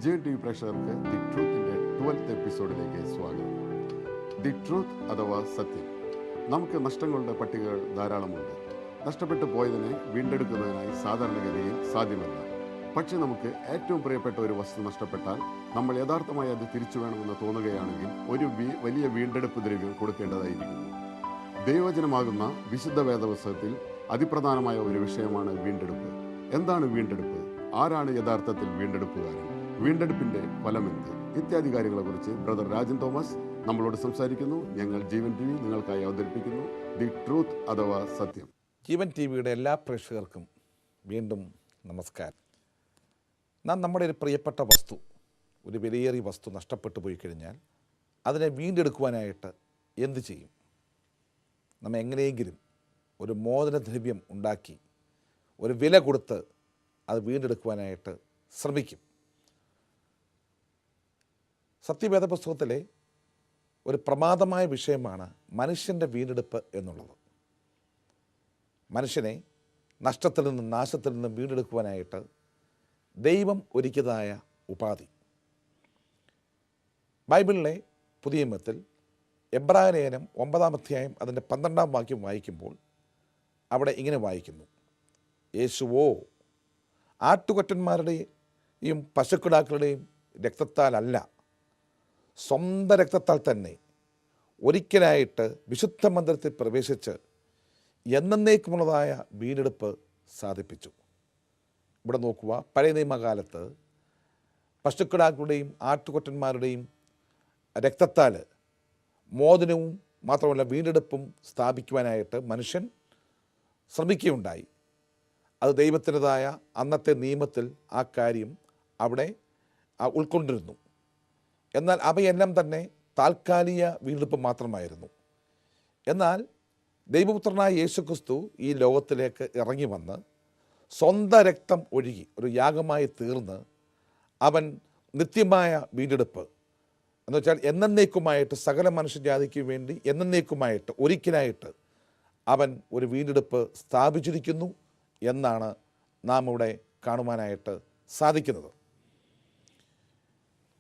GN TV പ്രേക്ഷകർക്ക് the ട്രൂത്തിൻ്റെ 12th എപ്പിസോഡിലേക്ക് സ്വാഗതം. ദി ട്രൂത്ത് അഥവാ സത്യം. നമുക്ക് നഷ്ടങ്ങളുടെ പട്ടികകൾ ധാരാളമുണ്ട്. നഷ്ടപ്പെട്ടു പോയതിനെ വീണ്ടെടുക്കുന്നതിനായി സാധാരണഗതിയിൽ സാധ്യമല്ല. പക്ഷെ നമുക്ക് ഏറ്റവും പ്രിയപ്പെട്ട ഒരു വസ്തു നഷ്ടപ്പെട്ടാൽ നമ്മൾ യഥാർത്ഥമായി അത് തിരിച്ചു വേണമെന്ന് തോന്നുകയാണെങ്കിൽ ഒരു വലിയ വീണ്ടെടുപ്പ് ദ്രവ്യം കൊടുക്കേണ്ടതായിരിക്കുന്നു. ദൈവവചനമാകുന്ന വിശുദ്ധ വേദപുസ്തകത്തിൽ അതിപ്രധാനമായ ഒരു വിഷയമാണ് വീണ്ടെടുപ്പ്. എന്താണ് വീണ്ടെടുപ്പ്? ആരാണ് യഥാർത്ഥത്തിൽ വീണ്ടെടുപ്പുകാരൻ? വീണ്ടെടുപ്പിൻ്റെ ഫലമെന്ത്? ഇത്യാദി കാര്യങ്ങളെക്കുറിച്ച് ബ്രദർ രാജൻ തോമസ് നമ്മളോട് സംസാരിക്കുന്നു. ഞങ്ങൾ ജീവൻ TV നിങ്ങൾക്കായി അവതരിപ്പിക്കുന്നു ദി ട്രൂത്ത് അഥവാ സത്യം. ജീവൻ TVയുടെ എല്ലാ പ്രേക്ഷകർക്കും വീണ്ടും നമസ്കാരം. നാം നമ്മുടെ ഒരു പ്രിയപ്പെട്ട വസ്തു, ഒരു വിലയേറിയ വസ്തു നഷ്ടപ്പെട്ടു പോയി കഴിഞ്ഞാൽ അതിനെ വീണ്ടെടുക്കുവാനായിട്ട് എന്ത് ചെയ്യും? നമ്മൾ എങ്ങനെയെങ്കിലും ഒരു മോചനദ്രവ്യം ഉണ്ടാക്കി ഒരു വില കൊടുത്ത് അത് വീണ്ടെടുക്കുവാനായിട്ട് ശ്രമിക്കും. സത്യവേദ പുസ്തകത്തിലെ ഒരു പ്രമാദമായ വിഷയമാണ് മനുഷ്യൻ്റെ വീണ്ടെടുപ്പ് എന്നുള്ളത്. മനുഷ്യനെ നഷ്ടത്തിൽ നിന്നും നാശത്തിൽ നിന്നും വീണ്ടെടുക്കുവാനായിട്ട് ദൈവം ഒരുക്കിയതായ ഉപാധി. ബൈബിളിലെ പുതിയ നിയമത്തിൽ എബ്രായ ലേഖനം 9-ാം അധ്യായം അതിൻ്റെ 12-ാം വാക്യം വായിക്കുമ്പോൾ അവിടെ ഇങ്ങനെ വായിക്കുന്നു: യേശുവോ ആട്ടുകൊറ്റന്മാരുടെയും പശുക്കിടാക്കളുടെയും രക്തത്താലല്ല, സ്വന്തം രക്തത്താൽ തന്നെ ഒരിക്കലായിട്ട് വിശുദ്ധ മന്ദിരത്തിൽ പ്രവേശിച്ച് എന്നേക്കുമുള്ളതായ വീണ്ടെടുപ്പ് സാധിപ്പിച്ചു. ഇവിടെ നോക്കുക, പഴയ നിയമകാലത്ത് പശുക്കിടാക്കളുടെയും ആട്ടുകൊറ്റന്മാരുടെയും രക്തത്താൽ മോചനവും മാത്രമല്ല വീണ്ടെടുപ്പും സ്ഥാപിക്കുവാനായിട്ട് മനുഷ്യൻ ശ്രമിക്കുകയുണ്ടായി. അത് ദൈവത്തിൻ്റെതായ അന്നത്തെ നിയമത്തിൽ ആ കാര്യം അവിടെ ഉൾക്കൊണ്ടിരുന്നു. എന്നാൽ അവയെല്ലാം തന്നെ താൽക്കാലിക വീണ്ടെടുപ്പ് മാത്രമായിരുന്നു. എന്നാൽ ദൈവപുത്രനായ യേശുക്രിസ്തു ഈ ലോകത്തിലേക്ക് ഇറങ്ങി വന്ന് സ്വന്തം രക്തം ഒഴുകി ഒരു യാഗമായി തീർന്ന് അവൻ നിത്യമായ വീണ്ടെടുപ്പ് എന്ന് വെച്ചാൽ എന്നേക്കുമായിട്ട് സകല മനുഷ്യജാതിക്ക് വേണ്ടി എന്നേക്കുമായിട്ട് ഒരിക്കലായിട്ട് അവൻ ഒരു വീണ്ടെടുപ്പ് സ്ഥാപിച്ചിരിക്കുന്നു എന്നാണ് നാം ഇവിടെ കാണുവാനായിട്ട് സാധിക്കുന്നത്.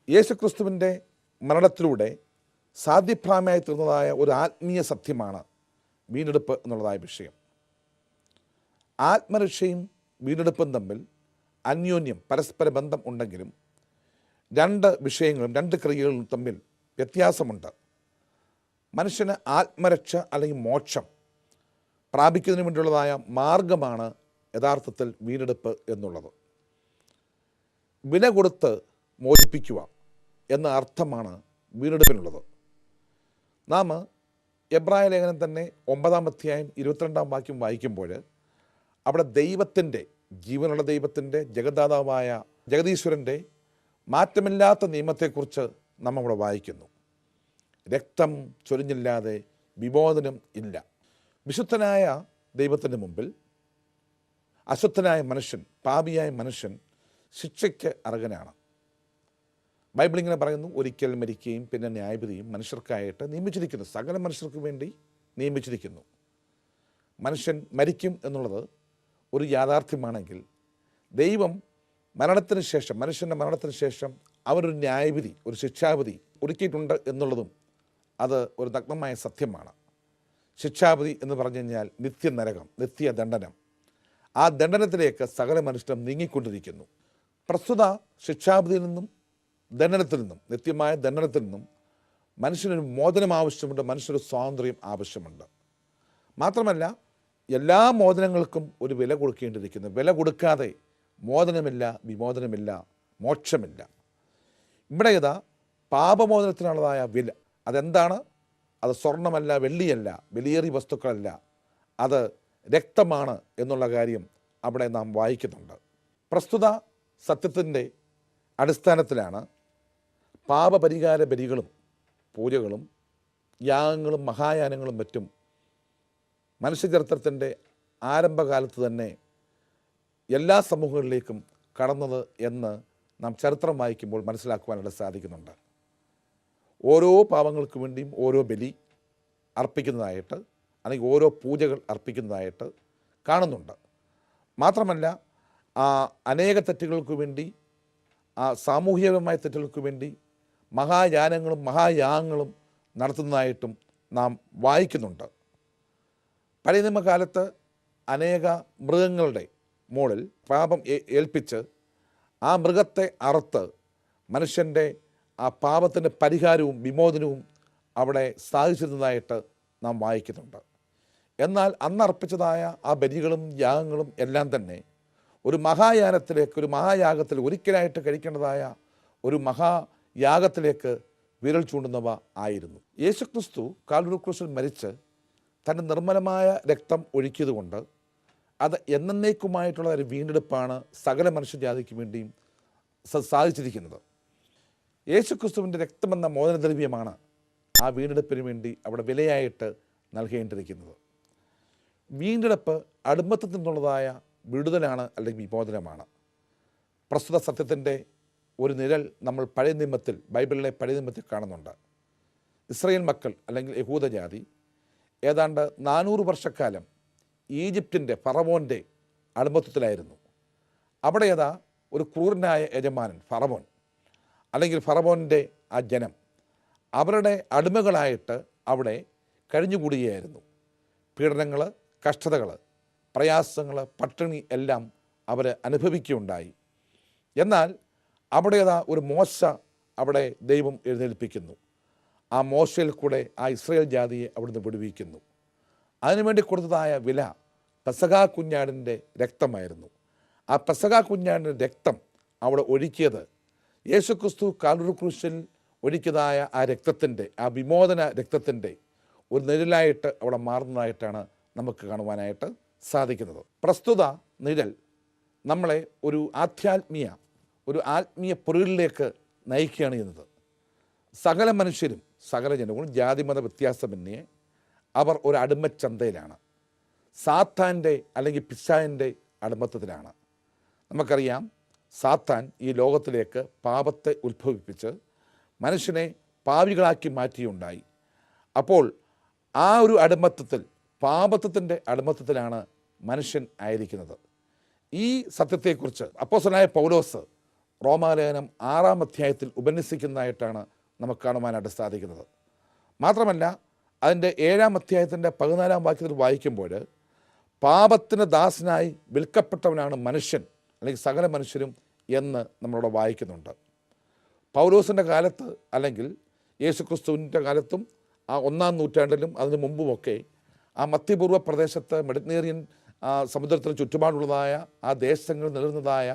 യേശുക്രിസ്തുവിൻ്റെ മരണത്തിലൂടെ സാധ്യപ്രായമായി തീർന്നതായ ഒരു ആത്മീയ സത്യമാണ് വീണ്ടെടുപ്പ് എന്നുള്ളതായ വിഷയം. ആത്മരക്ഷയും വീണ്ടെടുപ്പും തമ്മിൽ അന്യോന്യം പരസ്പര ബന്ധം ഉണ്ടെങ്കിലും രണ്ട് വിഷയങ്ങളും രണ്ട് ക്രിയകളും തമ്മിൽ വ്യത്യാസമുണ്ട്. മനുഷ്യന് ആത്മരക്ഷ അല്ലെങ്കിൽ മോക്ഷം പ്രാപിക്കുന്നതിന് വേണ്ടിയുള്ളതായ മാർഗമാണ് യഥാർത്ഥത്തിൽ വീണ്ടെടുപ്പ് എന്നുള്ളത്. വില കൊടുത്ത് മോചിപ്പിക്കുക എന്ന അർത്ഥമാണ് വീണ്ടെടുപ്പിനുള്ളത്. നാം എബ്രായ ലേഖനം തന്നെ 9-ാം അധ്യായം 22-ാം വാക്യം വായിക്കുമ്പോൾ അവിടെ ദൈവത്തിൻ്റെ, ജീവനുള്ള ദൈവത്തിൻ്റെ, ജഗദാതാവായ ജഗദീശ്വരൻ്റെ മാറ്റമില്ലാത്ത നിയമത്തെക്കുറിച്ച് നാം അവിടെ വായിക്കുന്നു. രക്തം ചൊരിഞ്ഞില്ലാതെ വിമോചനം ഇല്ല. വിശുദ്ധനായ ദൈവത്തിൻ്റെ മുമ്പിൽ അശുദ്ധനായ മനുഷ്യൻ, പാപിയായ മനുഷ്യൻ ശിക്ഷയ്ക്ക് അർഹനാണ്. ബൈബിൾ ഇങ്ങനെ പറയുന്നു: ഒരിക്കൽ മരിക്കുകയും പിന്നെ ന്യായവിധിയും മനുഷ്യർക്കായിട്ട് നിയമിച്ചിരിക്കുന്നു, സകല മനുഷ്യർക്ക് വേണ്ടി നിയമിച്ചിരിക്കുന്നു. മനുഷ്യൻ മരിക്കും എന്നുള്ളത് ഒരു യാഥാർത്ഥ്യമാണെങ്കിൽ ദൈവം മരണത്തിന് ശേഷം, മനുഷ്യൻ്റെ മരണത്തിന് ശേഷം അവരൊരു ന്യായവിധി, ഒരു ശിക്ഷാവിധി ഒരുക്കിയിട്ടുണ്ട് എന്നുള്ളതും അത് ഒരു നഗ്നമായ സത്യമാണ്. ശിക്ഷാവിധി എന്ന് പറഞ്ഞു കഴിഞ്ഞാൽ നിത്യനരകം, നിത്യദണ്ഡനം. ആ ദണ്ഡനത്തിലേക്ക് സകല മനുഷ്യരും നീങ്ങിക്കൊണ്ടിരിക്കുന്നു. പ്രസ്തുത ശിക്ഷാവിധിയിൽ നിന്നും ദണ്ഡനത്തിൽ നിന്നും, നിത്യമായ ദണ്ഡനത്തിൽ നിന്നും മനുഷ്യനൊരു മോചനം ആവശ്യമുണ്ട്, മനുഷ്യനൊരു സ്വാതന്ത്ര്യം ആവശ്യമുണ്ട്. മാത്രമല്ല എല്ലാ മോചനങ്ങൾക്കും ഒരു വില കൊടുക്കേണ്ടിയിരിക്കുന്നു. വില കൊടുക്കാതെ മോചനമില്ല, വിമോചനമില്ല, മോക്ഷമില്ല. ഇവിടെ ഇതാ പാപമോചനത്തിനുള്ളതായ വില. അതെന്താണ്? അത് സ്വർണ്ണമല്ല, വെള്ളിയല്ല, വിലയേറിയ വസ്തുക്കളല്ല, അത് രക്തമാണ് എന്നുള്ള കാര്യം അവിടെ നാം വായിക്കുന്നുണ്ട്. പ്രസ്തുത സത്യത്തിൻ്റെ അടിസ്ഥാനത്തിലാണ് പാപപരിഹാര ബലികളും പൂജകളും യാഗങ്ങളും മഹായാനങ്ങളും മറ്റും മനുഷ്യചരിത്രത്തിൻ്റെ ആരംഭകാലത്ത് തന്നെ എല്ലാ സമൂഹങ്ങളിലേക്കും കടന്നത് എന്ന് നാം ചരിത്രം വായിക്കുമ്പോൾ മനസ്സിലാക്കുവാനായിട്ട് സാധിക്കുന്നുണ്ട്. ഓരോ പാപങ്ങൾക്ക് വേണ്ടിയും ഓരോ ബലി അർപ്പിക്കുന്നതായിട്ട്, അല്ലെങ്കിൽ ഓരോ പൂജകൾ അർപ്പിക്കുന്നതായിട്ട് കാണുന്നുണ്ട്. മാത്രമല്ല അനേക തെറ്റുകൾക്ക് വേണ്ടി ആ സാമൂഹികമായ തെറ്റുകൾക്ക് വേണ്ടി മഹായാനങ്ങളും മഹായാഗങ്ങളും നടത്തുന്നതായിട്ടും നാം വായിക്കുന്നുണ്ട്. പഴയ നിയമകാലത്ത് അനേക മൃഗങ്ങളുടെ മുകളിൽ പാപം ഏൽപ്പിച്ച് ആ മൃഗത്തെ അറുത്ത് മനുഷ്യൻ്റെ ആ പാപത്തിൻ്റെ പരിഹാരവും വിമോചനവും അവിടെ സാധിച്ചിരുന്നതായിട്ട് നാം വായിക്കുന്നുണ്ട്. എന്നാൽ അന്ന് അർപ്പിച്ചതായ ആ ബലികളും യാഗങ്ങളും എല്ലാം തന്നെ ഒരു മഹായാനത്തിലേക്ക്, ഒരു മഹായാഗത്തിൽ ഒരിക്കലായിട്ട് കഴിക്കേണ്ടതായ ഒരു മഹായാഗത്തിലേക്ക് വിരൽ ചൂണ്ടുന്നവ ആയിരുന്നു. യേശുക്രിസ്തു കാൽവരി ക്രൂശിൽ മരിച്ച് തൻ്റെ നിർമ്മലമായ രക്തം ഒഴുക്കിയതുകൊണ്ട് അത് എന്നേക്കുമായിട്ടുള്ള ഒരു വീണ്ടെടുപ്പാണ് സകല മനുഷ്യജാതിക്ക് വേണ്ടിയും സാധിച്ചിരിക്കുന്നത്. യേശുക്രിസ്തുവിൻ്റെ രക്തമെന്ന മോചനദ്രവ്യമാണ് ആ വീണ്ടെടുപ്പിന് വേണ്ടി അവിടെ വിലയായിട്ട് നൽകേണ്ടിയിരിക്കുന്നത്. വീണ്ടെടുപ്പ് അടിമത്തത്തിൽ നിന്നുള്ളതായ വിടുതലാണ് അല്ലെങ്കിൽ വിമോചനമാണ്. പ്രസ്തുത സത്യത്തിൻ്റെ ഒരു നിഴൽ നമ്മൾ പഴയ നിയമത്തിൽ, ബൈബിളിലെ പഴയ നിയമത്തിൽ കാണുന്നുണ്ട്. ഇസ്രായേൽ മക്കൾ അല്ലെങ്കിൽ യഹൂദജാതി ഏതാണ്ട് 400 വർഷക്കാലം ഈജിപ്തിൻ്റെ ഫറവോൻ്റെ അടിമത്തത്തിലായിരുന്നു. അവിടെ ഒരു ക്രൂരനായ യജമാനൻ ഫറവോൻ അല്ലെങ്കിൽ ഫറവോൻ്റെ ആ ജനം അവരുടെ അടിമകളായിട്ട് അവിടെ കഴിഞ്ഞുകൂടുകയായിരുന്നു. പീഡനങ്ങൾ, കഷ്ടതകൾ, പ്രയാസങ്ങൾ, പട്ടിണി എല്ലാം അവർ അനുഭവിക്കുകയുണ്ടായി. എന്നാൽ അവിടെ ഒരു മോശ അവിടെ ദൈവം എഴുന്നേൽപ്പിക്കുന്നു. ആ മോശയിൽ കൂടെ ആ ഇസ്രായേൽ ജാതിയെ അവിടുന്ന് വിടുവിക്കുന്നു. അതിനുവേണ്ടി കൊടുത്തതായ വില പെസഹ കുഞ്ഞാടിൻ്റെ രക്തമായിരുന്നു. ആ പെസഹ കുഞ്ഞാടിൻ്റെ രക്തം അവിടെ ഒഴുക്കിയത് യേശുക്രിസ്തു കാൽവരി ക്രൂശിൽ ഒഴുക്കിയതായ ആ രക്തത്തിൻ്റെ, ആ വിമോചന രക്തത്തിൻ്റെ ഒരു നിഴലായിട്ട് അവിടെ മാറുന്നതായിട്ടാണ് നമുക്ക് കാണുവാനായിട്ട് സാധിക്കുന്നത്. പ്രസ്തുത നിഴൽ നമ്മളെ ഒരു ആത്മീയ പൊരുളിലേക്ക് നയിക്കുകയാണ് ചെയ്യുന്നത്. സകല മനുഷ്യരും, സകല ജനങ്ങളും ജാതിമത വ്യത്യാസമന്യേ അവർ ഒരു അടിമച്ചന്തയിലാണ്. സാത്താൻ്റെ അല്ലെങ്കിൽ പിശാചിൻ്റെ അടിമത്തത്തിലാണ്. നമുക്കറിയാം, സാത്താൻ ഈ ലോകത്തിലേക്ക് പാപത്തെ ഉത്ഭവിപ്പിച്ച് മനുഷ്യനെ പാപികളാക്കി മാറ്റിയുണ്ടായി. അപ്പോൾ ആ ഒരു അടിമത്തത്തിൽ, പാപത്വത്തിൻ്റെ അടിമത്തത്തിലാണ് മനുഷ്യൻ ആയിരിക്കുന്നത്. ഈ സത്യത്തെക്കുറിച്ച് അപ്പോസ്തലനായ പൗലോസ് റോമാലേഖനം 6-ാം അധ്യായത്തിൽ ഉപന്യസിക്കുന്നതായിട്ടാണ് നമുക്ക് കാണുവാനായിട്ട് സാധിക്കുന്നത്. മാത്രമല്ല, അതിൻ്റെ 7-ാം അധ്യായത്തിൻ്റെ 14-ാം വാക്യത്തിൽ വായിക്കുമ്പോൾ പാപത്തിന് ദാസനായി വിൽക്കപ്പെട്ടവനാണ് മനുഷ്യൻ അല്ലെങ്കിൽ സകല മനുഷ്യരും എന്ന് നമ്മളവിടെ വായിക്കുന്നുണ്ട്. പൗലോസിൻ്റെ കാലത്ത് അല്ലെങ്കിൽ യേശുക്രിസ്തുവിൻ്റെ കാലത്തും ആ 1-ാം നൂറ്റാണ്ടിലും അതിനു മുമ്പുമൊക്കെ ആ മധ്യപൂർവ്വ പ്രദേശത്ത് മെഡിറ്ററേനിയൻ സമുദ്രത്തിന് ചുറ്റുപാടുള്ളതായ ആ ദേശങ്ങളിൽ നിലനിന്നതായ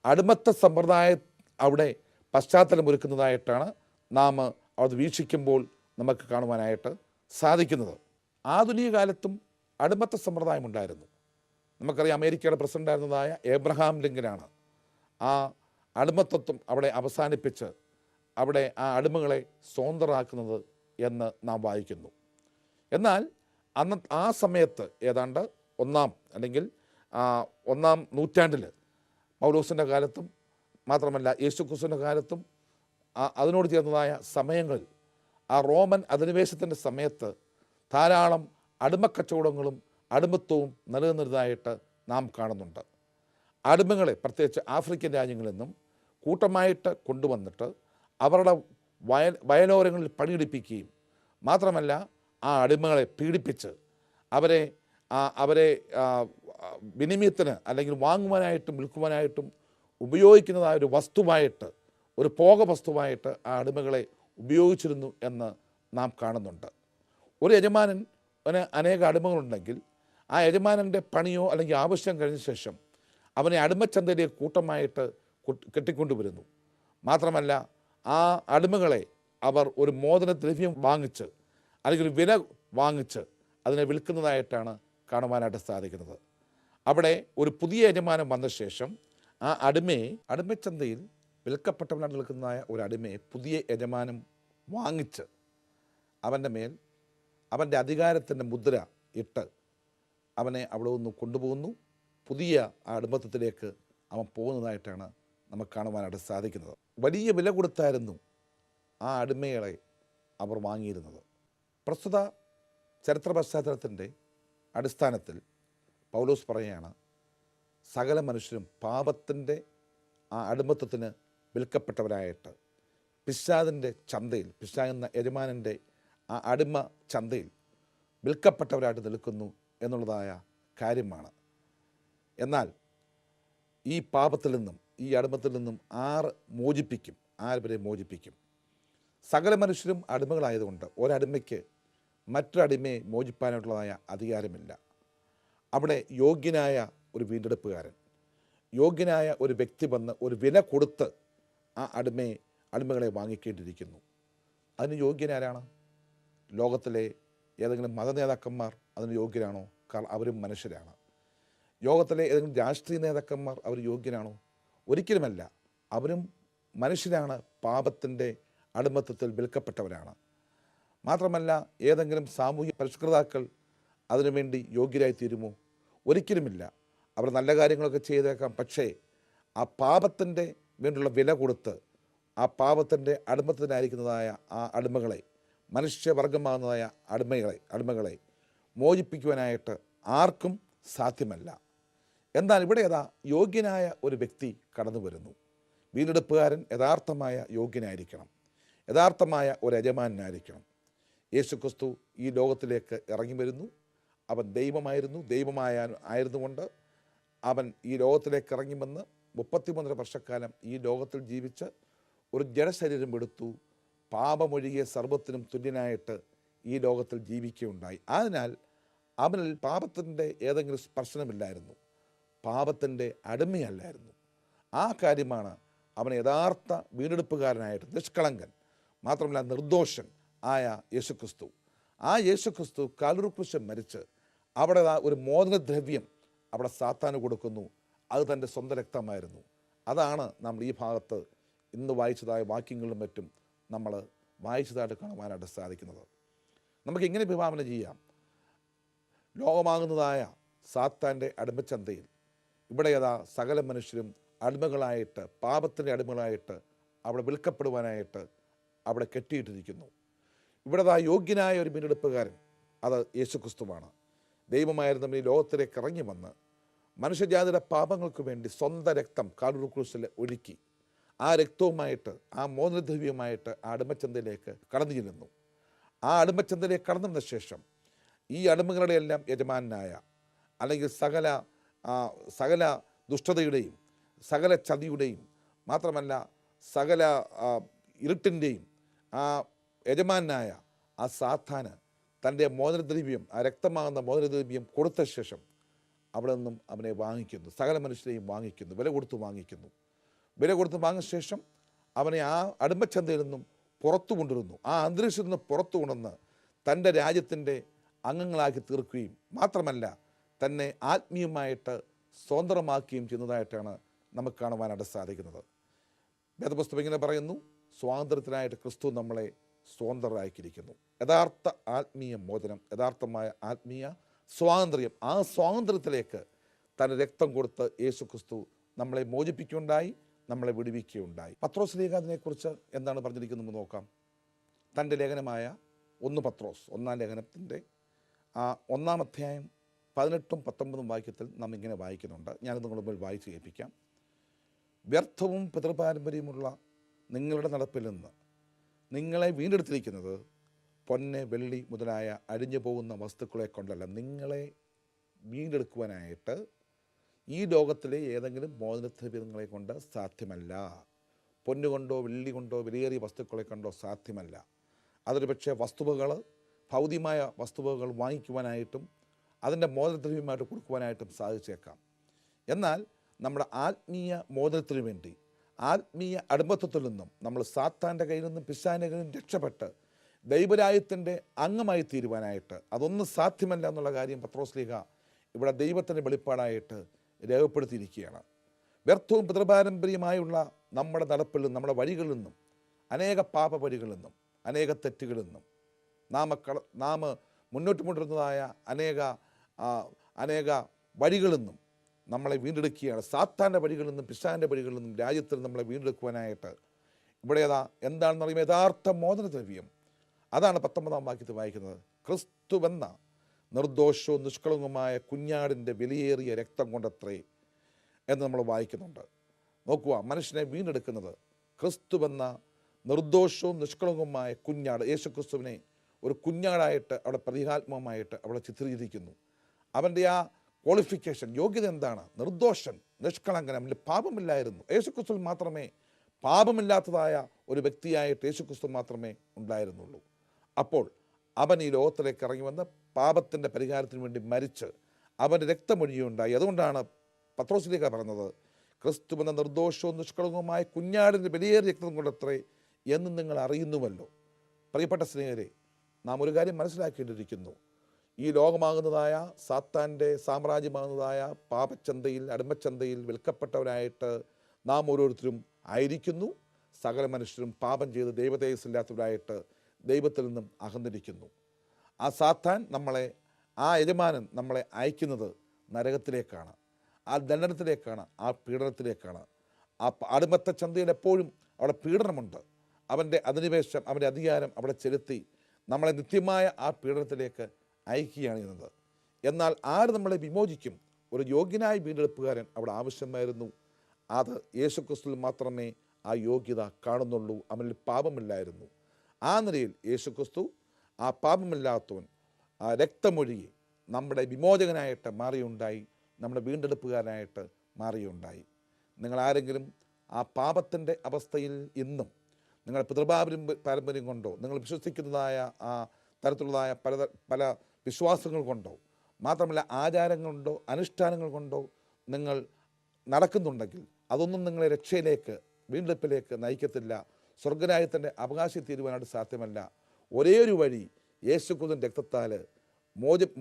അടിമത്ത സമ്പ്രദായം അവിടെ പശ്ചാത്തലമൊരുക്കുന്നതായിട്ടാണ് നാം അത് വീക്ഷിക്കുമ്പോൾ നമുക്ക് കാണുവാനായിട്ട് സാധിക്കുന്നത്. ആധുനിക കാലത്തും അടിമത്ത സമ്പ്രദായം ഉണ്ടായിരുന്നു. നമുക്കറിയാം, അമേരിക്കയുടെ പ്രസിഡൻ്റായിരുന്നതായ ഏബ്രഹാം ലിങ്കനാണ് ആ അടിമത്തത്വം അവിടെ അവസാനിപ്പിച്ച് അവിടെ ആ അടിമകളെ സ്വതന്ത്രരാക്കുന്നത് എന്ന് നാം വായിക്കുന്നു. എന്നാൽ ആ സമയത്ത് ഏതാണ്ട് 1-ാം നൂറ്റാണ്ടിൽ പൗലോസിൻ്റെ കാലത്തും മാത്രമല്ല യേശുക്രിസ്തുവിൻ്റെ കാലത്തും അതിനോട് ചേർന്നതായ സമയങ്ങളിൽ ആ റോമൻ അധിനിവേശത്തിൻ്റെ സമയത്ത് ധാരാളം അടിമക്കച്ചവടങ്ങളും അടിമത്വവും നിലനിന്നിരുന്നതായിട്ട് നാം കാണുന്നുണ്ട്. അടിമകളെ പ്രത്യേകിച്ച് ആഫ്രിക്കൻ രാജ്യങ്ങളിൽ നിന്നും കൂട്ടമായിട്ട് കൊണ്ടുവന്നിട്ട് അവരുടെ വയലോരങ്ങളിൽ പണിയെടുപ്പിക്കുകയും മാത്രമല്ല ആ അടിമകളെ പീഡിപ്പിച്ച് അവരെ വിനിമയത്തിന് അല്ലെങ്കിൽ വാങ്ങുവാനായിട്ടും വിൽക്കുവാനായിട്ടും ഉപയോഗിക്കുന്നതായ ഒരു വസ്തുവായിട്ട്, ഒരു വസ്തുവായിട്ട് ആ അടിമകളെ ഉപയോഗിച്ചിരുന്നു എന്ന് നാം കാണുന്നുണ്ട്. ഒരു യജമാനന് അനേക അടിമകളുണ്ടെങ്കിൽ ആ യജമാനൻ്റെ പണിയോ അല്ലെങ്കിൽ ആവശ്യം കഴിഞ്ഞ ശേഷം അവനെ അടിമച്ചന്തയിലേക്ക് കൂട്ടമായിട്ട് കെട്ടിക്കൊണ്ടുവരുന്നു. മാത്രമല്ല ആ അടിമകളെ അവർ ഒരു മോചനദ്രവ്യം വാങ്ങിച്ച് അല്ലെങ്കിൽ ഒരു വില വാങ്ങിച്ച് അതിനെ വിൽക്കുന്നതായിട്ടാണ് കാണുവാനായിട്ട് സാധിക്കുന്നത്. അവിടെ ഒരു പുതിയ യജമാനം വന്ന ശേഷം ആ അടിമച്ചന്തയിൽ വിൽക്കപ്പെട്ടവനായിട്ട് നിൽക്കുന്നതായ ഒരു അടിമയെ പുതിയ യജമാനം വാങ്ങിച്ച് അവൻ്റെ മേൽ അവൻ്റെ അധികാരത്തിൻ്റെ മുദ്ര ഇട്ട് അവനെ അവിടെ നിന്ന് കൊണ്ടുപോകുന്നു. പുതിയ ആ അടിമത്തത്തിലേക്ക് അവൻ പോകുന്നതായിട്ടാണ് നമുക്ക് കാണുവാനായിട്ട് സാധിക്കുന്നത്. വലിയ വില കൊടുത്തായിരുന്നു ആ അടിമകളെ അവർ വാങ്ങിയിരുന്നത്. പ്രസ്തുത ചരിത്ര പശ്ചാത്തലത്തിൻ്റെ അടിസ്ഥാനത്തിൽ പൗലോസ് പറയുകയാണ്, സകല മനുഷ്യരും പാപത്തിൻ്റെ ആ അടിമത്തത്തിന് വിൽക്കപ്പെട്ടവരായിട്ട് പിശാചിൻ്റെ ചന്തയിൽ, പിശാച് എന്ന യജമാനൻ്റെ ആ അടിമ ചന്തയിൽ വിൽക്കപ്പെട്ടവരായിട്ട് നിൽക്കുന്നു എന്നുള്ളതായ കാര്യമാണ്. എന്നാൽ ഈ പാപത്തിൽ നിന്നും, ഈ അടിമത്തിൽ നിന്നും മോചിപ്പിക്കും? ആരെ മോചിപ്പിക്കും? സകല മനുഷ്യരും അടിമകളായതുകൊണ്ട് ഒരടിമയ്ക്ക് മറ്റൊരടിമയെ മോചിപ്പാനായിട്ടുള്ളതായ അധികാരമില്ല. അവിടെ യോഗ്യനായ ഒരു വീണ്ടെടുപ്പുകാരൻ, യോഗ്യനായ ഒരു വ്യക്തി വന്ന് ഒരു വില കൊടുത്ത് ആ അടിമകളെ വാങ്ങിക്കേണ്ടിയിരിക്കുന്നു. അതിന് യോഗ്യനാരാണ്? ലോകത്തിലെ ഏതെങ്കിലും മതനേതാക്കന്മാർ അതിന് യോഗ്യരാണോ? കാരണം അവരും മനുഷ്യരാണ്. ലോകത്തിലെ ഏതെങ്കിലും രാഷ്ട്രീയ നേതാക്കന്മാർ അവർ യോഗ്യനാണോ? ഒരിക്കലുമല്ല. അവരും മനുഷ്യരാണ്, പാപത്തിൻ്റെ അടിമത്തത്തിൽ വിൽക്കപ്പെട്ടവരാണ്. മാത്രമല്ല, ഏതെങ്കിലും സാമൂഹ്യ പരിഷ്കൃതാക്കൾ അതിനുവേണ്ടി യോഗ്യരായി തീരുമോ? ഒരിക്കലുമില്ല. അവർ നല്ല കാര്യങ്ങളൊക്കെ ചെയ്തേക്കാം, പക്ഷേ ആ പാപത്തിൻ്റെ വേണ്ടിയുള്ള വില കൊടുത്ത് ആ പാപത്തിൻ്റെ അടിമത്തത്തിനായിരിക്കുന്നതായ ആ അടിമകളെ, മനുഷ്യവർഗമാകുന്നതായ അടിമകളെ മോചിപ്പിക്കുവാനായിട്ട് ആർക്കും സാധ്യമല്ല. എന്നാൽ ഇവിടെ യോഗ്യനായ ഒരു വ്യക്തി കടന്നു വരുന്നു. വീണ്ടെടുപ്പുകാരൻ യഥാർത്ഥമായ യോഗ്യനായിരിക്കണം, യഥാർത്ഥമായ ഒരു യജമാനായിരിക്കണം. യേശുക്രിസ്തു ഈ ലോകത്തിലേക്ക് ഇറങ്ങി വരുന്നു. അവൻ ദൈവമായിരുന്നുകൊണ്ട് അവൻ ഈ ലോകത്തിലേക്ക് ഇറങ്ങി വന്ന് 33 വർഷക്കാലം ഈ ലോകത്തിൽ ജീവിച്ച് ഒരു ജഡശരീരം എടുത്തു. പാപമൊഴികെ സർവ്വത്തിനും തുല്യനായിട്ട് ഈ ലോകത്തിൽ ജീവിക്കുകയുണ്ടായി. അതിനാൽ അവനിൽ പാപത്തിൻ്റെ ഏതെങ്കിലും സ്പർശനമില്ലായിരുന്നു, പാപത്തിൻ്റെ അടിമയല്ലായിരുന്നു. ആ കാര്യമാണ് അവൻ യഥാർത്ഥ വീണ്ടെടുപ്പുകാരനായിട്ട്, നിഷ്കളങ്കൻ, മാത്രമല്ല നിർദോഷൻ ആയ യേശുക്രിസ്തു. ആ യേശുക്രിസ്തു കാൽവരിക്രൂശിൽ മരിച്ച് അവിടെ ഒരു മോചനദ്രവ്യം അവിടെ സാത്താന് കൊടുക്കുന്നു. അത് തൻ്റെ സ്വന്തം രക്തമായിരുന്നു. അതാണ് നമ്മൾ ഈ ഭാഗത്ത് ഇന്ന് വായിച്ചതായ വാക്യങ്ങളിലും മറ്റും നമ്മൾ വായിച്ചതായിട്ട് കാണുവാനായിട്ട് സാധിക്കുന്നത്. നമുക്കിങ്ങനെ വിഭാവന ചെയ്യാം. ലോകമാകുന്നതായ സാത്താൻ്റെ അടിമച്ചന്തയിൽ ഇവിടെ സകല മനുഷ്യരും അടിമകളായിട്ട്, പാപത്തിൻ്റെ അടിമകളായിട്ട് അവിടെ വിൽക്കപ്പെടുവാനായിട്ട് അവിടെ കെട്ടിയിട്ടിരിക്കുന്നു. ഇവിടെ യോഗ്യനായ ഒരു വീണ്ടെടുപ്പുകാരൻ, അത് യേശുക്രിസ്തുവാണ്. ദൈവമായിരുന്ന ഈ ലോകത്തിലേക്ക് ഇറങ്ങി വന്ന് മനുഷ്യജാതിയുടെ പാപങ്ങൾക്ക് വേണ്ടി സ്വന്തം രക്തം കാൽവരി ക്രൂശിൽ ഒഴുക്കി ആ രക്തവുമായിട്ട്, ആ മോചനദ്രവ്യവുമായിട്ട് ആ അടിമച്ചന്തയിലേക്ക് കടന്നു ചെല്ലുന്നു. ആ അടിമച്ചന്തയിലേക്ക് കടന്നതിന് ശേഷം ഈ അടിമകളുടെ എല്ലാം യജമാനായ, അല്ലെങ്കിൽ സകല ദുഷ്ടതയുടെയും സകല ചതിയുടെയും മാത്രമല്ല സകല ഇരുട്ടിൻ്റെയും ആ യജമാനായ ആ സാത്താന് തൻ്റെ മോചനദ്രവ്യം, ആ രക്തമാകുന്ന മോചനദ്രവ്യം കൊടുത്ത ശേഷം അവിടെ നിന്നും അവനെ വാങ്ങിക്കുന്നു. സകല മനുഷ്യരെയും വാങ്ങിക്കുന്നു, വില കൊടുത്ത് വാങ്ങിക്കുന്നു. വില കൊടുത്ത് വാങ്ങിയ ശേഷം അവനെ ആ അടിമച്ചന്തയിൽ നിന്നും പുറത്തു കൊണ്ടുവരുന്നു. ആ അന്തരീക്ഷത്തിൽ നിന്ന് പുറത്തു കൊണ്ടുവന്ന് തൻ്റെ രാജ്യത്തിൻ്റെ അംഗങ്ങളാക്കി തീർക്കുകയും മാത്രമല്ല തന്നെ ആത്മീയമായിട്ട് സ്വതന്ത്രമാക്കുകയും ചെയ്യുന്നതായിട്ടാണ് നമുക്ക് കാണുവാനായിട്ട് സാധിക്കുന്നത്. വേദപുസ്തകം ഇങ്ങനെ പറയുന്നു, സ്വാതന്ത്ര്യത്തിനായിട്ട് ക്രിസ്തു നമ്മളെ സ്വതന്ത്രരാക്കിയിരിക്കുന്നു. യഥാർത്ഥ ആത്മീയ മോചനം, യഥാർത്ഥമായ ആത്മീയ സ്വാതന്ത്ര്യം, ആ സ്വാതന്ത്ര്യത്തിലേക്ക് തൻ്റെ രക്തം കൊടുത്ത് യേശു ക്രിസ്തു നമ്മളെ മോചിപ്പിക്കുകയുണ്ടായി, നമ്മളെ വിടുവിക്കുകയുണ്ടായി. പത്രോസ് ലീഗ അതിനെക്കുറിച്ച് എന്താണ് പറഞ്ഞിരിക്കുന്നത് നോക്കാം. തൻ്റെ ലേഖനമായ 1 പത്രോസ് 1-ാം ലേഖനത്തിൻ്റെ 1-ാം അധ്യായം 18-19 വാക്യത്തിൽ നാം ഇങ്ങനെ വായിക്കുന്നുണ്ട്. ഞാനത് നിങ്ങളുടെ മുമ്പിൽ വായിച്ച് കേൾപ്പിക്കാം. വ്യർത്ഥവും പിതൃപാരമ്പര്യമുള്ള നിങ്ങളുടെ നടപ്പിൽ നിന്ന് നിങ്ങളെ വീണ്ടെടുത്തിരിക്കുന്നത് പൊന്ന്, വെള്ളി മുതലായ അഴിഞ്ഞു പോകുന്ന വസ്തുക്കളെ കൊണ്ടല്ല, നിങ്ങളെ വീണ്ടെടുക്കുവാനായിട്ട് ഈ ലോകത്തിലെ ഏതെങ്കിലും മോചനദ്രവ്യങ്ങളെ കൊണ്ട് സാധ്യമല്ല. പൊന്നുകൊണ്ടോ വെള്ളി കൊണ്ടോ വിലയേറിയ വസ്തുക്കളെ കൊണ്ടോ സാധ്യമല്ല. അതൊരു പക്ഷേ ഭൗതികമായ വസ്തുവകൾ വാങ്ങിക്കുവാനായിട്ടും അതിൻ്റെ മോചനദ്രവ്യമായിട്ട് കൊടുക്കുവാനായിട്ടും സാധിച്ചേക്കാം. എന്നാൽ നമ്മുടെ ആത്മീയ മോചനത്തിന് വേണ്ടി, ആത്മീയ അടിമത്തത്തിൽ നിന്നും നമ്മൾ സാത്താൻ്റെ കയ്യിൽ നിന്നും പിശാചിൻ്റെ കയ്യിൽ നിന്നും രക്ഷപ്പെട്ട് ദൈവരാജ്യത്തിൻ്റെ അംഗമായി തീരുവാനായിട്ട് അതൊന്നും സാധ്യമല്ല എന്നുള്ള കാര്യം പത്രോസ് ലീഗ ഇവിടെ ദൈവത്തിൻ്റെ വെളിപ്പാടായിട്ട് രേഖപ്പെടുത്തിയിരിക്കുകയാണ്. വ്യർത്ഥവും പിതൃപാരമ്പര്യമായുള്ള നമ്മുടെ നടപ്പിൽ നിന്നും, നമ്മുടെ വഴികളിൽ നിന്നും, അനേക പാപവഴികളിൽ നിന്നും, അനേക തെറ്റുകളിൽ നിന്നും നാം മുന്നോട്ട് കൊണ്ടിരുന്നതായ അനേക വഴികളിൽ നിന്നും നമ്മളെ വീണ്ടെടുക്കുകയാണ്. സാത്താൻ്റെ വഴികളിൽ നിന്നും പിശാചിൻ്റെ വഴികളിൽ നിന്നും രാജ്യത്തിൽ നമ്മളെ വീണ്ടെടുക്കുവാനായിട്ട് ഇവിടെ എന്താണെന്ന് പറയുമ്പോൾ യഥാർത്ഥ മോചനദ്രവ്യം, അതാണ് 19-ാം വാക്യത്തിൽ വായിക്കുന്നത്. ക്രിസ്തുവെന്ന നിർദോഷവും നിഷ്കളങ്കവുമായ കുഞ്ഞാടിൻ്റെ വിലയേറിയ രക്തം കൊണ്ടത്രേ എന്ന് നമ്മൾ വായിക്കുന്നുണ്ട്. നോക്കുക, മനുഷ്യനെ വീണ്ടെടുക്കുന്നത് ക്രിസ്തുവെന്ന നിർദോഷവും നിഷ്കളങ്കവുമായ കുഞ്ഞാട് യേശുക്രിസ്തുവിനെ ഒരു കുഞ്ഞാടായിട്ട് അവിടെ പ്രതീകാത്മകമായിട്ട് അവിടെ ചിത്രീകരിക്കുന്നു. അവൻ്റെ ആ ക്വാളിഫിക്കേഷൻ, യോഗ്യത എന്താണ്? നിർദോഷൻ, നിഷ്കളങ്കൻ, അവൻ്റെ പാപമില്ലായിരുന്നു. യേശുക്രിസ്തുവിൽ മാത്രമേ പാപമില്ലാത്തതായ ഒരു വ്യക്തിയായിട്ട് യേശുക്രിസ്തു മാത്രമേ ഉണ്ടായിരുന്നുള്ളൂ. അപ്പോൾ അവൻ ഈ ലോകത്തിലേക്ക് ഇറങ്ങി വന്ന് പാപത്തിൻ്റെ പരിഹാരത്തിന് വേണ്ടി മരിച്ച് അവൻ്റെ രക്തമൊഴിയുണ്ടായി. അതുകൊണ്ടാണ് പത്രോസിലേക്ക് പറഞ്ഞത്, ക്രിസ്തുവെന്ന നിർദോഷവും നിഷ്കളങ്കവുമായ കുഞ്ഞാടിൻ്റെ വിലയേറിയ രക്തം കൊണ്ടത്രേ എന്ന് നിങ്ങൾ അറിയുന്നുവല്ലോ. പ്രിയപ്പെട്ട സ്നേഹിതരെ, നാം ഒരു കാര്യം മനസ്സിലാക്കേണ്ടിയിരിക്കുന്നു. ഈ ലോകമാകുന്നതായ സാത്താൻ്റെ സാമ്രാജ്യമാകുന്നതായ പാപച്ചന്തയിൽ, അടിമച്ചന്തയിൽ വിൽക്കപ്പെട്ടവരായിട്ട് നാം ഓരോരുത്തരും ആയിരിക്കുന്നു. സകല മനുഷ്യരും പാപം ചെയ്ത് ദൈവതേജസ്സില്ലാത്തവരായിട്ട് ദൈവത്തിൽ നിന്നും അകന്നിരിക്കുന്നു. ആ സാത്താൻ നമ്മളെ, ആ യജമാനൻ നമ്മളെ അയക്കുന്നത് നരകത്തിലേക്കാണ്, ആ ദണ്ഡനത്തിലേക്കാണ്, ആ പീഡനത്തിലേക്കാണ്. ആ അടിമത്ത ചന്തയിൽ എപ്പോഴും അവിടെ പീഡനമുണ്ട്. അവൻ്റെ അധിനിവേശം, അവൻ്റെ അധികാരം അവിടെ ചെലുത്തി നമ്മളെ നിത്യമായ ആ പീഡനത്തിലേക്ക് അയക്കുകയാണ് ചെയ്യുന്നത്. എന്നാൽ ആര് നമ്മളെ വിമോചിക്കും? ഒരു യോഗ്യനായ വീണ്ടെടുപ്പുകാരൻ അവിടെ ആവശ്യമായിരുന്നു. അത് യേശുക്രിസ്തുവിൽ മാത്രമേ ആ യോഗ്യത കാണുന്നുള്ളൂ. അവനിൽ പാപമില്ലായിരുന്നു. ആ നിലയിൽ യേശുക്രിസ്തു ആ പാപമില്ലാത്തവൻ, ആ രക്തമൊഴുകി നമ്മുടെ വിമോചകനായിട്ട് മാറിയുണ്ടായി, നമ്മുടെ വീണ്ടെടുപ്പുകാരനായിട്ട് മാറിയുണ്ടായി. നിങ്ങളാരെങ്കിലും ആ പാപത്തിൻ്റെ അവസ്ഥയിൽ ഇന്നും നിങ്ങളുടെ പാരമ്പര്യം കൊണ്ടോ നിങ്ങൾ വിശ്വസിക്കുന്നതായ ആ തരത്തിലുള്ളതായ പല വിശ്വാസങ്ങൾ കൊണ്ടോ, മാത്രമല്ല ആചാരങ്ങൾ കൊണ്ടോ അനുഷ്ഠാനങ്ങൾ കൊണ്ടോ നിങ്ങൾ നടക്കുന്നുണ്ടെങ്കിൽ അതൊന്നും നിങ്ങളെ രക്ഷയിലേക്ക്, വീണ്ടെടുപ്പിലേക്ക് നയിക്കത്തില്ല. സ്വർഗരാജ്യത്തിൻ്റെ അവകാശം തീരുവാനായിട്ട് സാധ്യമല്ല. ഒരേ ഒരു വഴി യേശുക്രിസ്തുവിൻ്റെ രക്തത്താൽ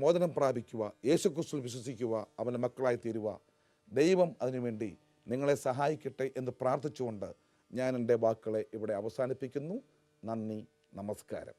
മോചനം പ്രാപിക്കുക, യേശുക്രിസ്തുവിൽ വിശ്വസിക്കുക, അവൻ്റെ മക്കളായി തീരുക. ദൈവം അതിനുവേണ്ടി നിങ്ങളെ സഹായിക്കട്ടെ എന്ന് പ്രാർത്ഥിച്ചുകൊണ്ട് ഞാൻ എൻ്റെ വാക്കുകളെ ഇവിടെ അവസാനിപ്പിക്കുന്നു. നന്ദി, നമസ്കാരം.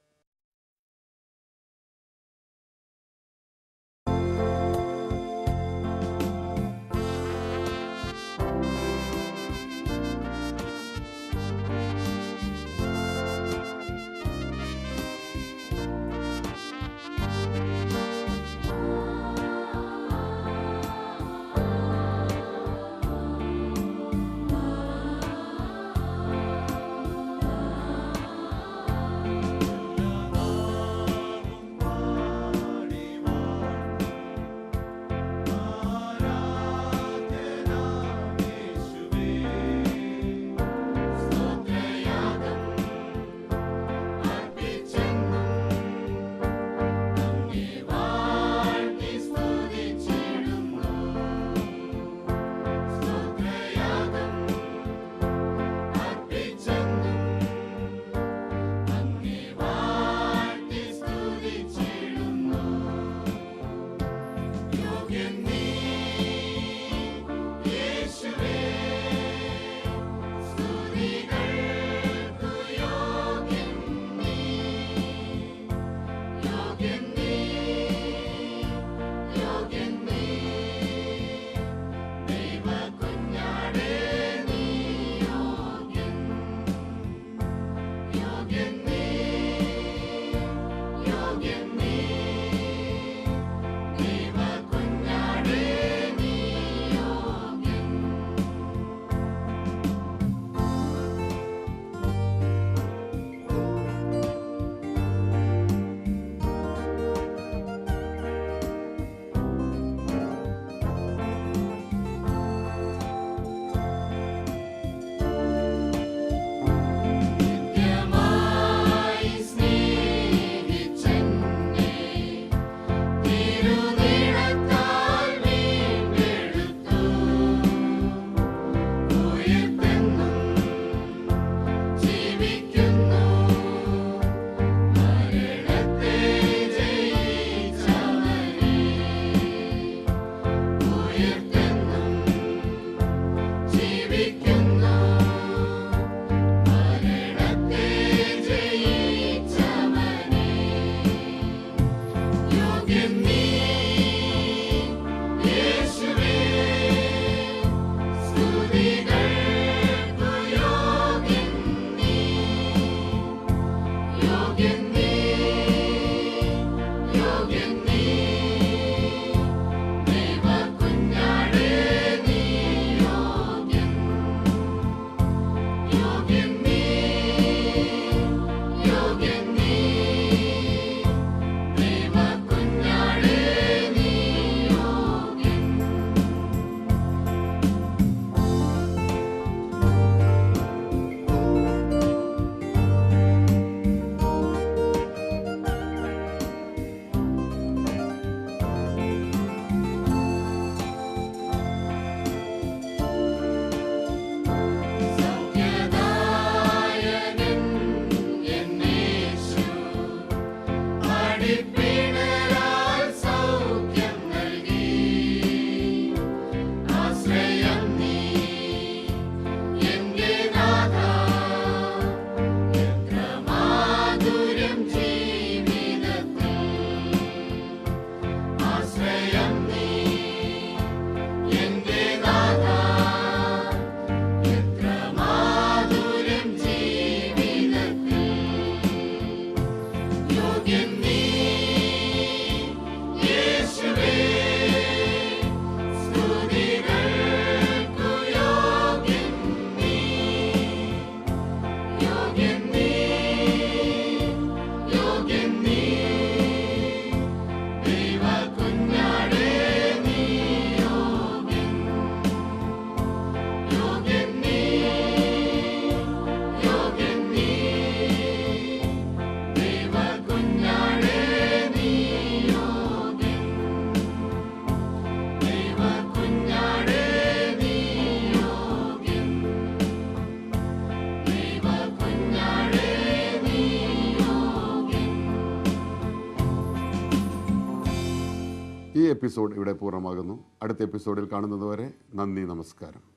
എപ്പിസോഡ് ഇവിടെ പൂർണ്ണമാകുന്നു. അടുത്ത എപ്പിസോഡിൽ കാണുന്നതുവരെ നന്ദി, നമസ്കാരം.